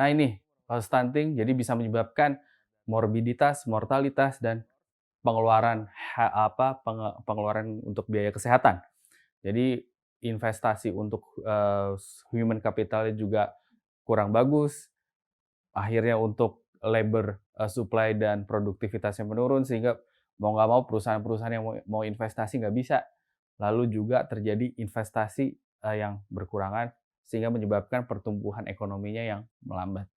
Nah ini, stunting jadi bisa menyebabkan morbiditas, mortalitas, dan pengeluaran pengeluaran untuk biaya kesehatan. Jadi investasi untuk, human capital juga kurang bagus, akhirnya untuk labor, supply dan produktivitasnya menurun sehingga mau nggak mau perusahaan-perusahaan yang mau investasi nggak bisa. Lalu juga terjadi investasi, yang berkurangan sehingga menyebabkan pertumbuhan ekonominya yang melambat.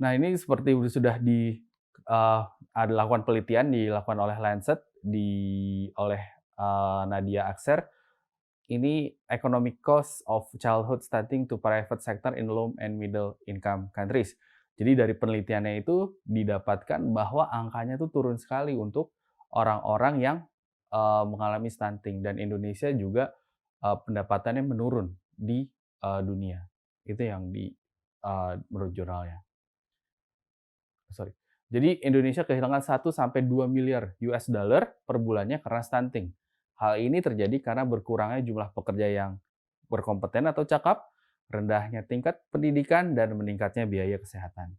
Nah, ini seperti sudah ada dilakukan penelitian dilakukan oleh Lancet oleh, Nadia Akser. Ini economic cost of childhood stunting to private sector in low and middle income countries. Jadi dari penelitiannya itu didapatkan bahwa angkanya itu turun sekali untuk orang-orang yang, mengalami stunting dan Indonesia juga, pendapatannya menurun di, dunia. Itu yang menurut jurnalnya. Sorry. Jadi Indonesia kehilangan 1 sampai 2 miliar US dollar per bulannya karena stunting. Hal ini terjadi karena berkurangnya jumlah pekerja yang berkompeten atau cakap, rendahnya tingkat pendidikan, dan meningkatnya biaya kesehatan.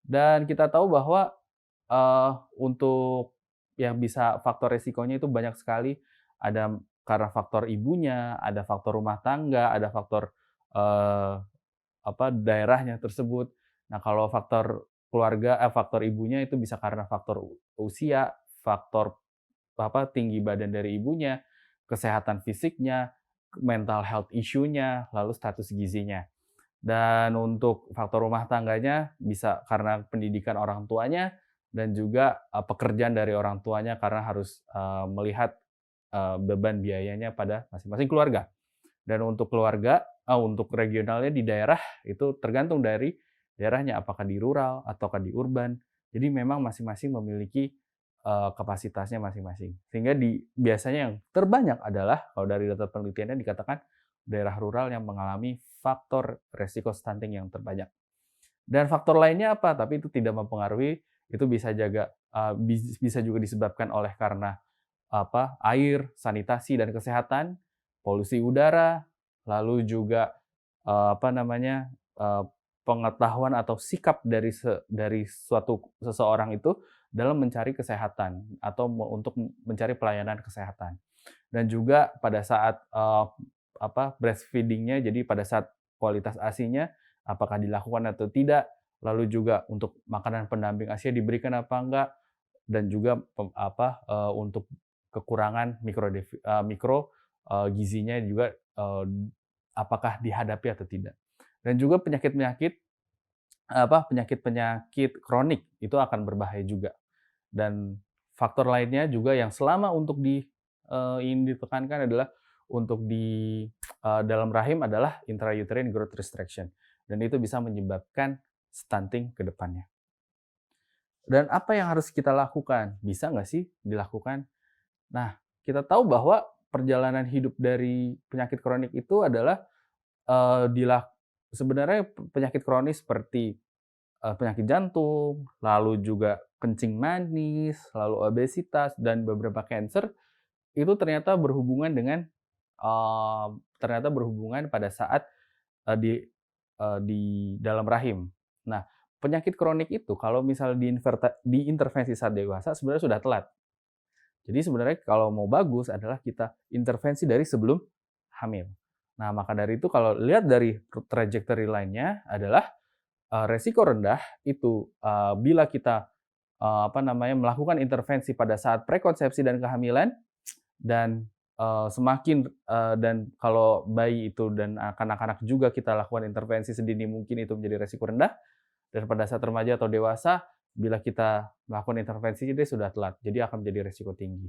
Dan kita tahu bahwa, untuk yang bisa faktor resikonya itu banyak sekali, ada karena faktor ibunya, ada faktor rumah tangga, ada faktor, eee, daerahnya tersebut. Nah, kalau faktor ibunya itu bisa karena faktor usia, faktor tinggi badan dari ibunya, kesehatan fisiknya, mental health issue-nya, lalu status gizinya. Dan untuk faktor rumah tangganya bisa karena pendidikan orang tuanya dan juga, pekerjaan dari orang tuanya karena harus, melihat, beban biayanya pada masing-masing keluarga. Dan untuk regionalnya di daerah itu tergantung dari daerahnya, apakah di rural ataukah di urban. Jadi memang masing-masing memiliki, kapasitasnya masing-masing. Sehingga biasanya yang terbanyak adalah kalau dari data penelitiannya dikatakan daerah rural yang mengalami faktor resiko stunting yang terbanyak. Dan faktor lainnya apa? Tapi itu tidak mempengaruhi, itu bisa juga disebabkan oleh karena air, sanitasi dan kesehatan, polusi udara, lalu juga, apa namanya, pengetahuan atau sikap dari seseorang itu dalam mencari kesehatan atau untuk mencari pelayanan kesehatan. Dan juga pada saat, breastfeeding-nya, jadi pada saat kualitas ASI-nya apakah dilakukan atau tidak, lalu juga untuk makanan pendamping ASI diberikan apa enggak, dan juga untuk kekurangan gizinya juga, apakah dihadapi atau tidak. Dan juga penyakit-penyakit kronik itu akan berbahaya juga. Dan faktor lainnya juga yang selama ingin ditekankan adalah untuk dalam rahim adalah intrauterine growth restriction, dan itu bisa menyebabkan stunting ke depannya. Dan apa yang harus kita lakukan? Bisa nggak sih dilakukan? Nah, kita tahu bahwa perjalanan hidup dari penyakit kronik itu adalah, eee, dilak sebenarnya penyakit kronis seperti, penyakit jantung, lalu juga kencing manis, lalu obesitas, dan beberapa kanker, itu ternyata berhubungan pada saat, eee, di di dalam rahim. Nah, penyakit kronik itu kalau misalnya diintervensi saat dewasa sebenarnya sudah telat. Jadi sebenarnya kalau mau bagus adalah kita intervensi dari sebelum hamil. Nah, maka dari itu kalau lihat dari trajectory lainnya adalah, resiko rendah itu, bila kita, melakukan intervensi pada saat prakonsepsi dan kehamilan, dan, dan kalau bayi itu dan kanak-kanak juga kita lakukan intervensi sedini mungkin itu menjadi resiko rendah, dan pada saat remaja atau dewasa, bila kita melakukan intervensi dia sudah telat, jadi akan menjadi resiko tinggi.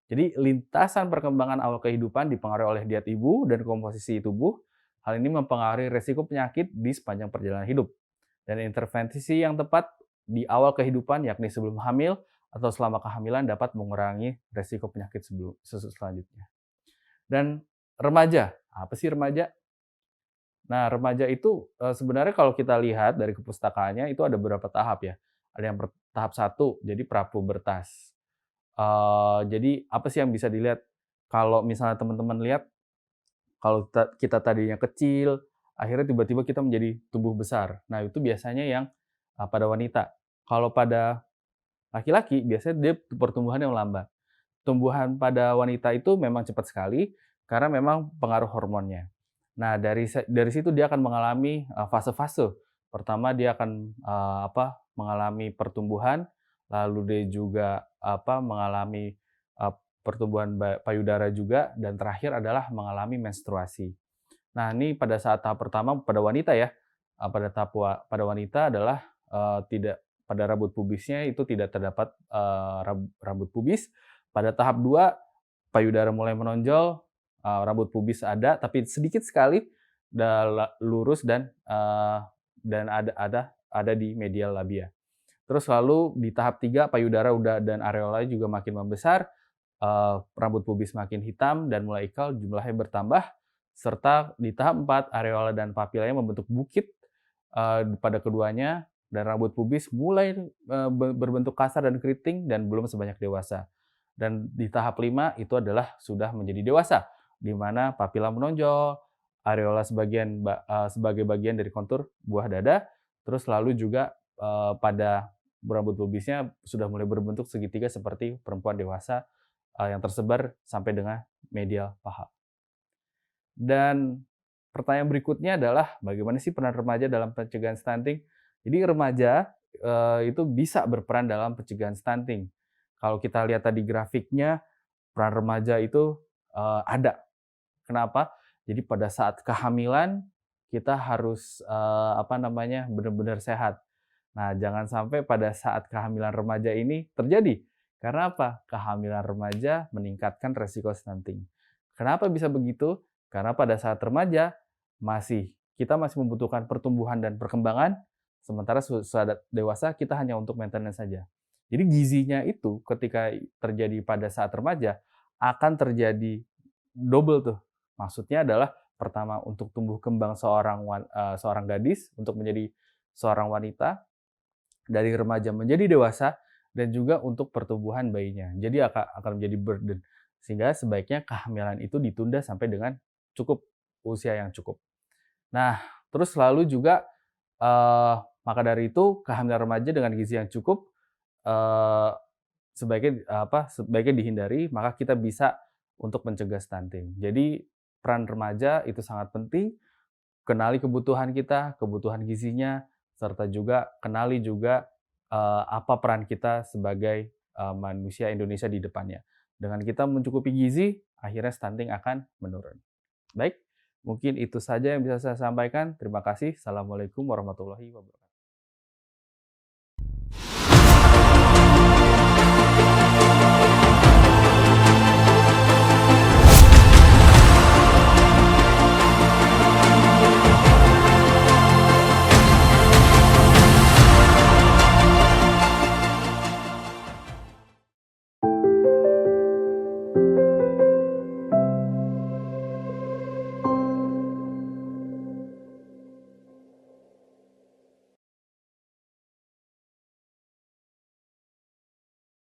Jadi lintasan perkembangan awal kehidupan dipengaruhi oleh diet ibu dan komposisi tubuh. Hal ini mempengaruhi resiko penyakit di sepanjang perjalanan hidup. Dan intervensi yang tepat di awal kehidupan, yakni sebelum hamil atau selama kehamilan, dapat mengurangi resiko penyakit selanjutnya. Dan remaja, apa sih remaja? Nah, remaja itu, sebenarnya kalau kita lihat dari kepustakaannya itu ada beberapa tahap ya. Ada yang tahap satu, jadi prapubertas. Jadi apa sih yang bisa dilihat? Kalau misalnya teman-teman lihat, kalau kita tadinya kecil, akhirnya tiba-tiba kita menjadi tumbuh besar. Nah, itu biasanya yang pada wanita. Kalau pada laki-laki, biasanya dia pertumbuhan yang lambat. Tumbuhan pada wanita itu memang cepat sekali karena memang pengaruh hormonnya. Nah, dari situ dia akan mengalami fase-fase. Pertama dia akan mengalami pertumbuhan, lalu dia juga mengalami pertumbuhan payudara juga, dan terakhir adalah mengalami menstruasi. Nah, ini pada saat tahap pertama pada wanita ya, pada wanita adalah tidak pada rambut pubisnya itu tidak terdapat rambut pubis. Pada tahap 2 payudara mulai menonjol, rambut pubis ada tapi sedikit sekali, lurus dan ada di medial labia. Terus lalu di tahap 3 payudara udah dan areola juga makin membesar, rambut pubis makin hitam dan mulai ikal, jumlahnya bertambah, serta di tahap 4 areola dan papilanya membentuk bukit pada keduanya, dan rambut pubis mulai berbentuk kasar dan keriting dan belum sebanyak dewasa. Dan di tahap 5 itu adalah sudah menjadi dewasa, di mana papila menonjol, areola sebagai bagian dari kontur buah dada, terus lalu juga pada rambut pubisnya sudah mulai berbentuk segitiga seperti perempuan dewasa yang tersebar sampai dengan medial paha. Dan pertanyaan berikutnya adalah bagaimana sih peran remaja dalam pencegahan stunting? Jadi remaja itu bisa berperan dalam pencegahan stunting. Kalau kita lihat tadi grafiknya, peran remaja itu ada. Kenapa? Jadi pada saat kehamilan kita harus benar-benar sehat. Nah, jangan sampai pada saat kehamilan remaja ini terjadi. Karena apa? Kehamilan remaja meningkatkan resiko stunting. Kenapa bisa begitu? Karena pada saat remaja kita masih membutuhkan pertumbuhan dan perkembangan, sementara saat dewasa kita hanya untuk maintenance saja. Jadi gizinya itu ketika terjadi pada saat remaja akan terjadi double tuh. Maksudnya adalah pertama untuk tumbuh kembang seorang gadis untuk menjadi seorang wanita, dari remaja menjadi dewasa, dan juga untuk pertumbuhan bayinya. Jadi akan menjadi burden. Sehingga sebaiknya kehamilan itu ditunda sampai dengan usia yang cukup. Nah, terus lalu juga maka dari itu kehamilan remaja dengan gizi yang cukup sebaiknya dihindari, maka kita bisa untuk mencegah stunting. Jadi peran remaja itu sangat penting. Kenali kebutuhan kita, kebutuhan gizinya, serta juga kenali juga apa peran kita sebagai manusia Indonesia di depannya. Dengan kita mencukupi gizi, akhirnya stunting akan menurun. Baik, mungkin itu saja yang bisa saya sampaikan. Terima kasih. Assalamualaikum warahmatullahi wabarakatuh.